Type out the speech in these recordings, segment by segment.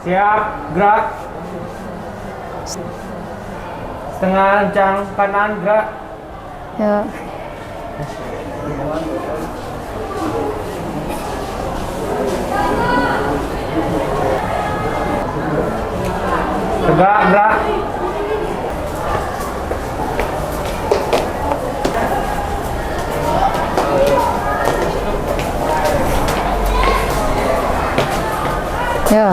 Siap, gerak. Setengah kencang kanan, gerak. Ya. Tegak, gerak. Ya.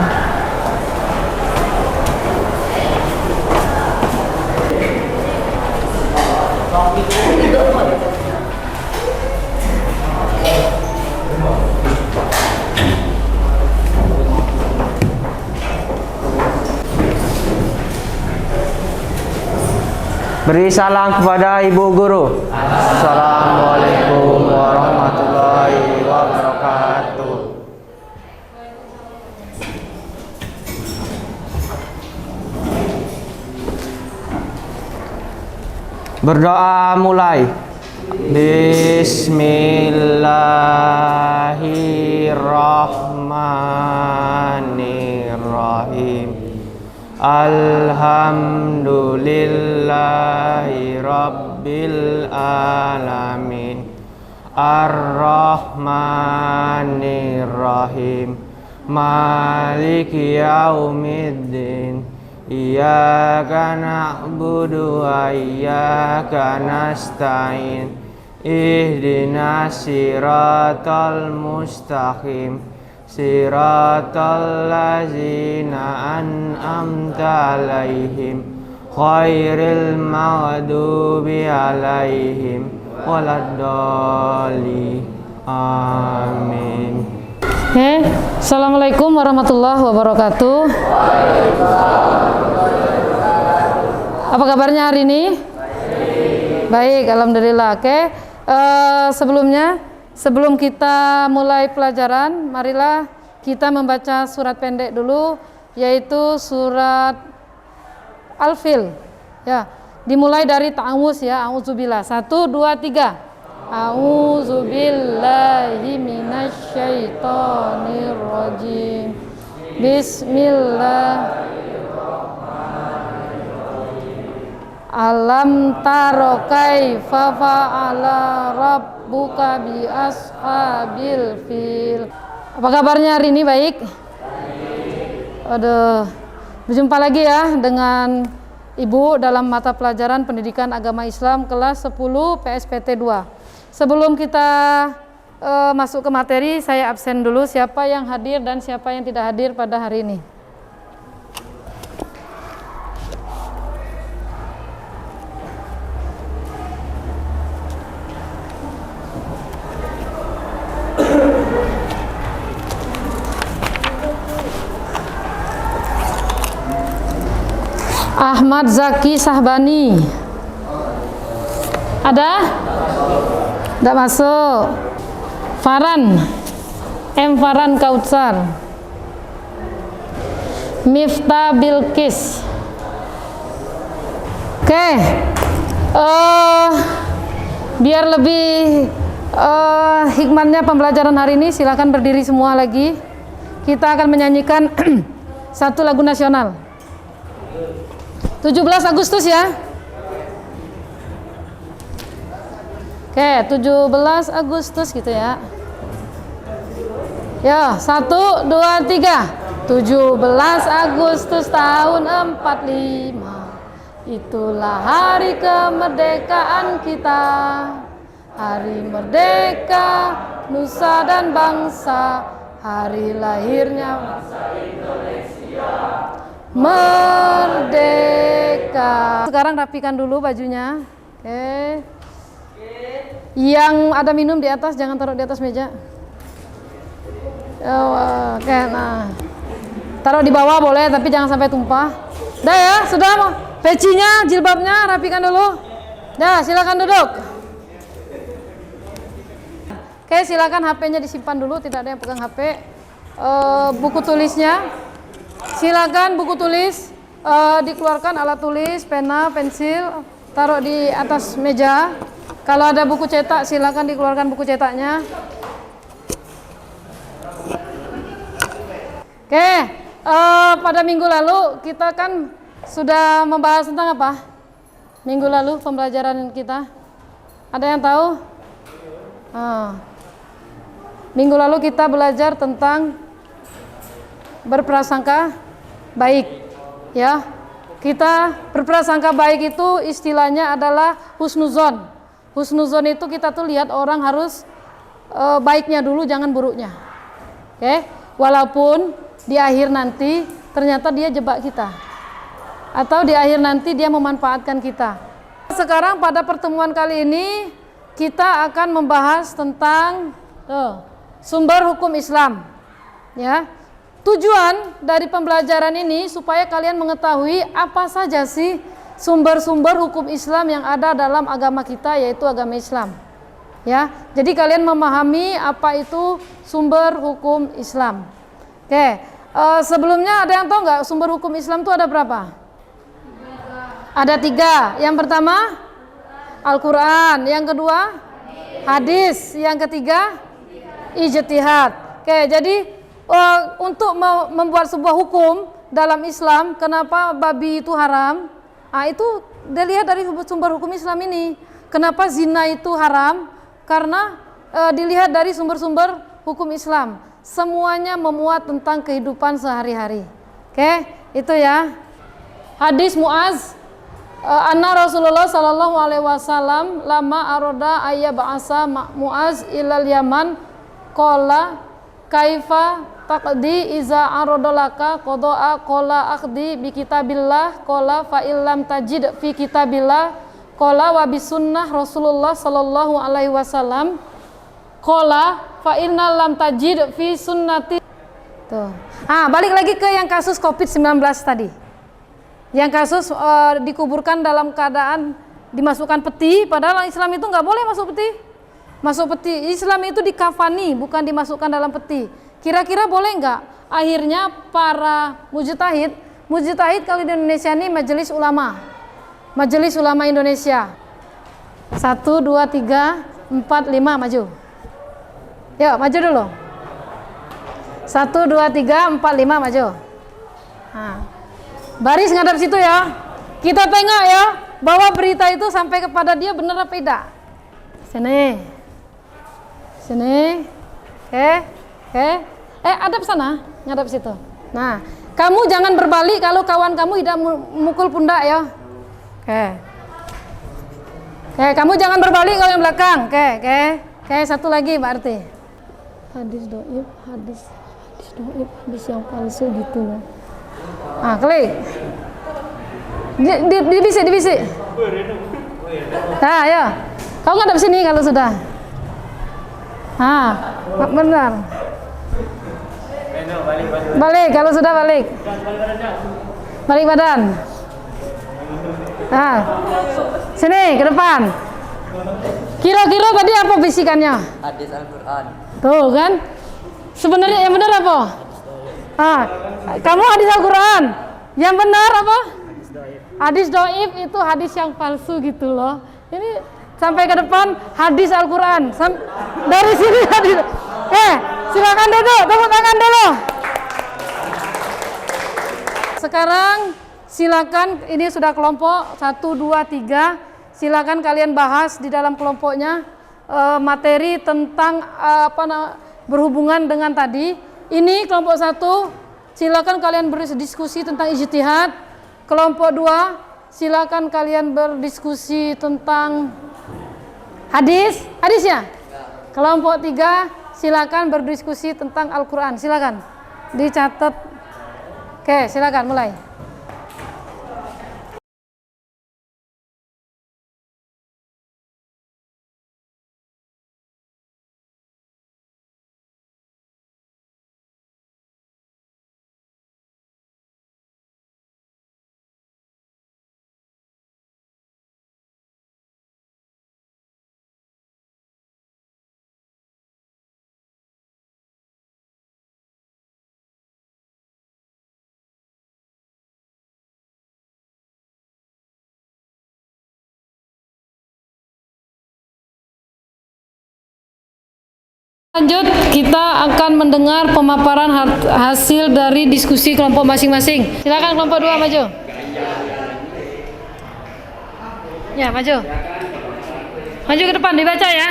Beri salam kepada ibu guru. Assalamualaikum warahmatullahi wabarakatuh. Berdoa mulai. Bismillahirrahmanirrahim. Alhamdulillahi rabbil alamin. Ar-Rahmanir-Rahim. Maliki yaumiddin. Iyyaka na'budu wa iyyaka nasta'in. Ihdinas siratal mustaqim. Siratal ladzina an'amta 'alaihim ghairil maghdubi 'alaihim waladdallin. Amin. Assalamualaikum warahmatullahi wabarakatuh. Apa kabarnya hari ini? Baik, alhamdulillah. Sebelum kita mulai pelajaran, marilah kita membaca surat pendek dulu, yaitu surat Al-Fil. Ya, dimulai dari ta'awuz ya, a'udzubillah. 1, 2, 3. A'udzubillahi minasyaitonirrajim. Bismillah. Alam taro kaifa fa'ala rabbuka bi ashabil fil. Apa kabarnya hari ini? Baik? Aduh, berjumpa lagi ya dengan Ibu dalam mata pelajaran Pendidikan Agama Islam kelas 10 PSPT 2. Sebelum kita masuk ke materi, saya absen dulu siapa yang hadir dan siapa yang tidak hadir pada hari ini. Ahmad Zaki Sahbani. Ada? Tidak masuk. Faran. Faran Kautsar. Miftah Bilqis. Oke. Biar lebih hikmatnya pembelajaran hari ini, silakan berdiri semua lagi. Kita akan menyanyikan satu lagu nasional. 17 Agustus ya. Oke, 17 Agustus gitu ya. Ya, 1, 2, 3. 17 Agustus tahun 45. Itulah hari kemerdekaan kita. Hari merdeka nusa dan bangsa. Hari lahirnya bangsa Indonesia. Merdeka. Sekarang rapikan dulu bajunya. Oke. Yang ada minum di atas jangan taruh di atas meja. Oke, nah. Taruh di bawah boleh tapi jangan sampai tumpah. Dah ya, sudah mau. Pecinya, jilbabnya rapikan dulu. Dah, silakan duduk. Oke, silakan HP-nya disimpan dulu, tidak ada yang pegang HP. Buku tulisnya. Silakan buku tulis dikeluarkan, alat tulis, pena, pensil, taruh di atas meja. Kalau ada buku cetak silakan dikeluarkan buku cetaknya. Oke, pada minggu lalu kita kan sudah membahas tentang apa? Minggu lalu pembelajaran kita. Ada yang tahu? Minggu lalu kita belajar tentang berprasangka baik, ya. Kita berprasangka baik itu istilahnya adalah husnuzon. Husnuzon itu kita tuh lihat orang harus baiknya dulu, jangan buruknya. Oke? Walaupun di akhir nanti ternyata dia jebak kita, atau di akhir nanti dia memanfaatkan kita. Sekarang pada pertemuan kali ini kita akan membahas tentang sumber hukum Islam, ya. Tujuan dari pembelajaran ini supaya kalian mengetahui apa saja sih sumber-sumber hukum Islam yang ada dalam agama kita, yaitu agama Islam, ya. Jadi kalian memahami apa itu sumber hukum Islam. Oke, sebelumnya ada yang tahu nggak sumber hukum Islam itu ada berapa? Ada 3. Yang pertama Al-Quran, yang kedua hadis, yang ketiga ijtihad. Oke, jadi untuk membuat sebuah hukum dalam Islam, kenapa babi itu haram? Itu dilihat dari sumber hukum Islam ini. Kenapa zina itu haram? Karena dilihat dari sumber-sumber hukum Islam. Semuanya memuat tentang kehidupan sehari-hari. Oke, itu ya. Hadis Muaz, anna Rasulullah sallallahu alaihi wasallam lama aroda ayya ba'asa Muaz ilal Yaman qala kaifa taqdi iza arodolaka qada'a qala akhdi bi kitabillah qala fa illam tajid fi kitabillah qala wa bi sunnah Rasulullah sallallahu alaihi wasallam qala fa innal lam tajid fi sunnati. Tuh. Balik lagi ke yang kasus COVID-19 tadi. Yang kasus dikuburkan dalam keadaan dimasukkan peti, padahal Islam itu nggak boleh masuk peti. Masuk peti, Islam itu dikafani, bukan dimasukkan dalam peti. Kira-kira boleh nggak? Akhirnya para mujtahid kalau di Indonesia ini Majelis Ulama Indonesia. 1, 2, 3, 4, 5, maju. Yuk, maju dulu. 1, 2, 3, 4, 5, maju. Baris ngadap situ ya. Kita tengok ya, bahwa berita itu sampai kepada dia benar apa tidak. Sini. Oke. Hadap sana, ngadap situ. Nah, kamu jangan berbalik kalau kawan kamu tidak mukul pundak ya. Oke, kamu jangan berbalik kalau yang belakang. Oke, satu lagi Mbak Arti. Hadis doib, hadis yang palsu gitu loh. Klik. Dibisik. Nah, ya. Kau ngadap sini kalau sudah. Benar. Balik kalau sudah balik. Balik badan. Sini ke depan. Kira-kira tadi apa bisikannya? Hadis Al-Quran. Tuh kan. Sebenarnya yang benar apa? Kamu hadis Al-Quran. Yang benar apa? Hadis doib itu hadis yang palsu gitu loh. Ini sampai ke depan hadis Al-Quran. Dari sini hadis. Silakan duduk, tepuk tangan dulu. Sekarang silakan, ini sudah kelompok 1, 2, 3. Silakan kalian bahas di dalam kelompoknya materi tentang berhubungan dengan tadi. Ini kelompok 1, silakan kalian berdiskusi tentang ijtihad. Kelompok 2, silakan kalian berdiskusi tentang hadisnya. Kelompok 3, silakan berdiskusi tentang Al-Quran. Silakan dicatat. Oke, silakan mulai. Lanjut, kita akan mendengar pemaparan hasil dari diskusi kelompok masing-masing. Silakan kelompok 2 maju. Ya, maju. Maju ke depan, dibaca ya.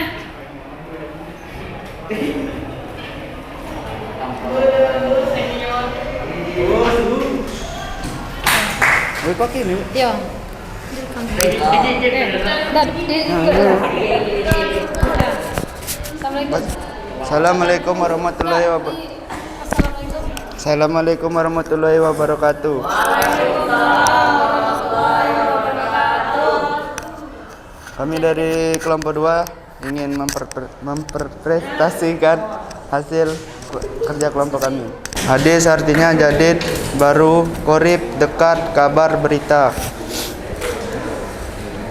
Yo. Assalamualaikum warahmatullahi wabarakatuh. Assalamualaikum warahmatullahi wabarakatuh. Kami dari kelompok 2 ingin mempresentasikan hasil kerja kelompok kami. Hadis artinya jadid, baru, qorib, dekat, kabar, berita.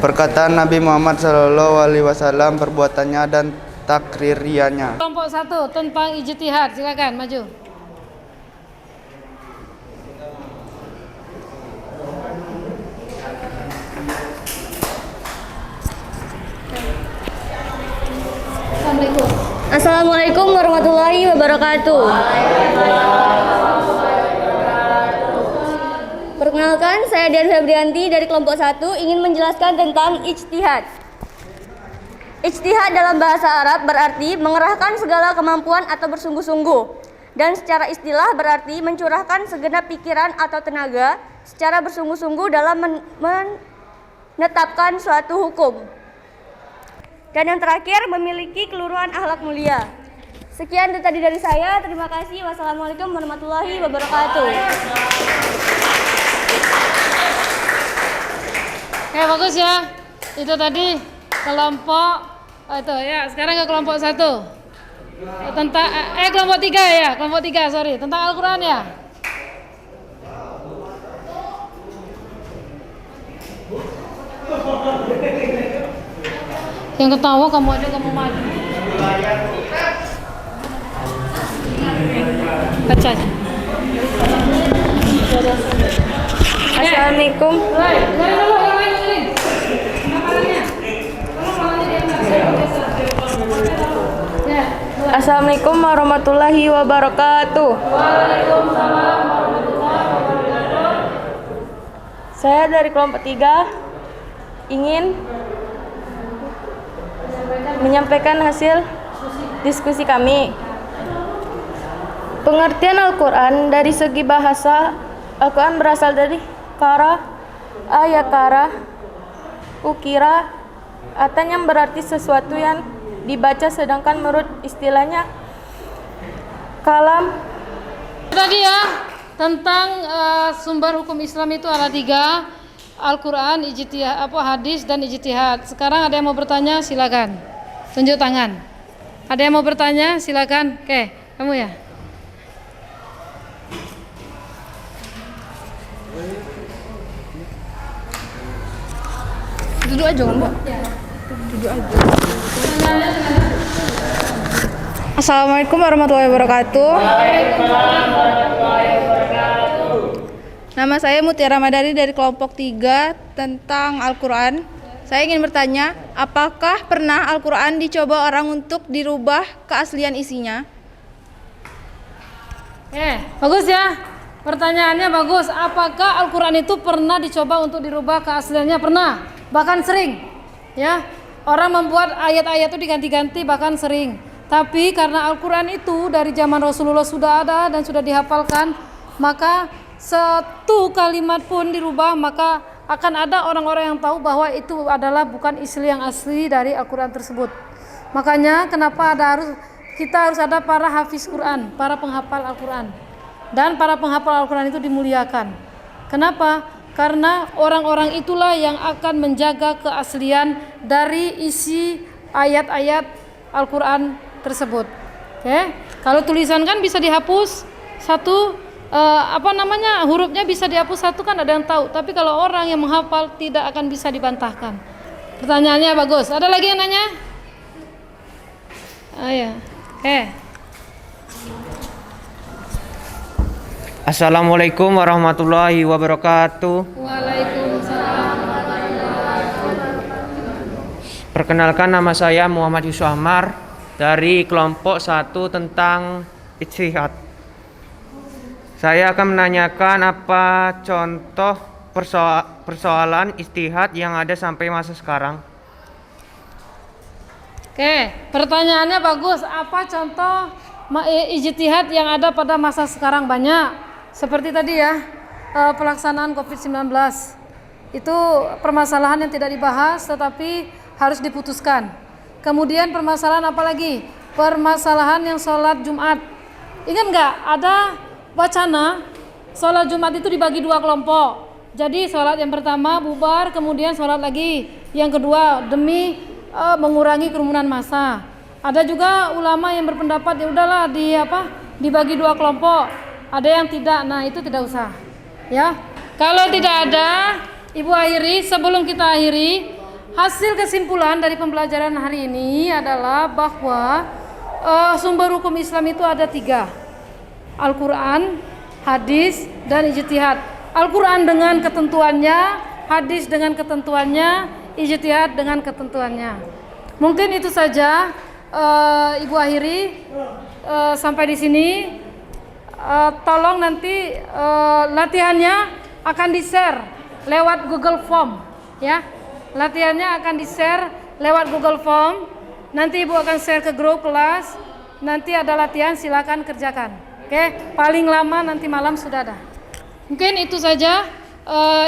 Perkataan Nabi Muhammad SAW, perbuatannya dan takririannya. Kelompok 1 tentang ijtihad, silakan maju. Assalamualaikum warahmatullahi wabarakatuh. Perkenalkan, saya Dian Febrianti dari kelompok 1 ingin menjelaskan tentang ijtihad. Ijtihad dalam bahasa Arab berarti mengerahkan segala kemampuan atau bersungguh-sungguh, dan secara istilah berarti mencurahkan segenap pikiran atau tenaga secara bersungguh-sungguh dalam menetapkan suatu hukum. Dan yang terakhir, memiliki keluruhan akhlak mulia. Sekian itu tadi dari saya. Terima kasih. Wassalamualaikum warahmatullahi wabarakatuh. Oke, bagus ya. Itu tadi kelompok itu ya. Sekarang ke kelompok 1. Tentang kelompok 3 ya. Kelompok 3, sorry. Tentang Al-Qur'an ya. Yang ketawa kamu aja, kamu maju. Baca aja. Assalamualaikum. Assalamualaikum warahmatullahi wabarakatuh. Waalaikumsalam warahmatullahi wabarakatuh. Saya dari kelompok 3 ingin menyampaikan hasil diskusi kami. Pengertian Al-Quran dari segi bahasa, Al-Quran berasal dari kara, ayakara, ukira, artinya yang berarti sesuatu yang dibaca, sedangkan menurut istilahnya kalam. Tadi ya tentang sumber hukum Islam itu ada 3, Al-Quran, ijtihad, hadis dan ijtihad. Sekarang ada yang mau bertanya, silakan tunjuk tangan. Ada yang mau bertanya, silakan. Oke, kamu ya. Duduk aja, Mbak. Duduk aja. Assalamualaikum warahmatullahi wabarakatuh. Nama saya Mutiara Madari dari kelompok 3 tentang Al-Quran. Saya ingin bertanya, apakah pernah Al-Quran dicoba orang untuk dirubah keaslian isinya? Bagus ya. Pertanyaannya bagus. Apakah Al-Quran itu pernah dicoba untuk dirubah keasliannya? Pernah. Bahkan sering. Ya. Orang membuat ayat-ayat itu diganti-ganti, bahkan sering. Tapi karena Al-Quran itu dari zaman Rasulullah sudah ada dan sudah dihafalkan, maka satu kalimat pun dirubah, maka akan ada orang-orang yang tahu bahwa itu adalah bukan isi yang asli dari Al-Quran tersebut. Makanya kenapa kita harus ada para hafiz Quran, para penghafal Al-Quran. Dan para penghafal Al-Quran itu dimuliakan. Kenapa? Karena orang-orang itulah yang akan menjaga keaslian dari isi ayat-ayat Al-Quran tersebut. Oke, kalau tulisan kan bisa dihapus satu, hurufnya bisa dihapus satu, kan ada yang tahu. Tapi kalau orang yang menghafal tidak akan bisa dibantahkan. Pertanyaannya bagus. Ada lagi yang nanya? Ya. Assalamualaikum warahmatullahi wabarakatuh. Waalaikumsalam. Perkenalkan, nama saya Muhammad Yusuf Ahmar dari kelompok 1 tentang ijtihad. Saya akan menanyakan apa contoh persoalan ijtihad yang ada sampai masa sekarang. Oke, pertanyaannya bagus. Apa contoh ijtihad yang ada pada masa sekarang? Banyak. Seperti tadi ya, pelaksanaan COVID-19. Itu permasalahan yang tidak dibahas tetapi harus diputuskan. Kemudian permasalahan apa lagi? Permasalahan yang sholat Jumat. Ingat nggak? Ada wacana sholat Jumat itu dibagi 2 kelompok. Jadi sholat yang pertama bubar, kemudian sholat lagi yang kedua demi mengurangi kerumunan massa. Ada juga ulama yang berpendapat ya udahlah dibagi 2 kelompok. Ada yang tidak, nah itu tidak usah. Ya, kalau tidak ada, Ibu akhiri. Sebelum kita akhiri, hasil kesimpulan dari pembelajaran hari ini adalah bahwa sumber hukum Islam itu ada 3: Al-Quran, hadis, dan ijtihad. Al-Quran dengan ketentuannya, hadis dengan ketentuannya, ijtihad dengan ketentuannya. Mungkin itu saja, Ibu akhiri sampai di sini. Tolong nanti latihannya akan di-share lewat Google Form, ya. Latihannya akan di-share lewat Google Form. Nanti Ibu akan share ke grup kelas. Nanti ada latihan, silakan kerjakan. Oke, paling lama nanti malam sudah ada. Mungkin itu saja,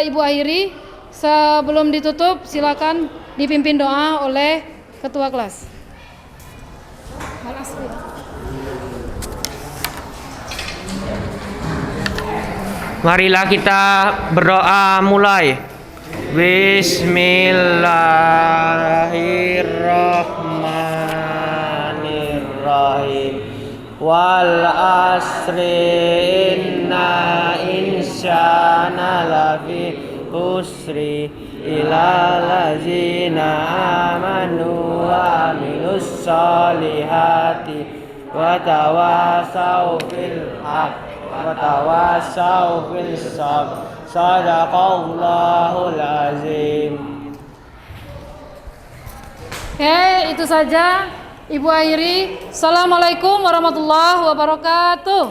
Ibu akhiri. Sebelum ditutup, silakan dipimpin doa oleh ketua kelas. Marilah kita berdoa mulai. Bismillahirrahmanirrahim. Wal asri inna insyana lafi usri ilal ladzina amanu wa amilus solihati wa tawasaw bil haqq wa tawasaw bil sabr. Sadaqallahul azim. Oke, itu saja Ibu akhiri. Assalamualaikum warahmatullahi wabarakatuh.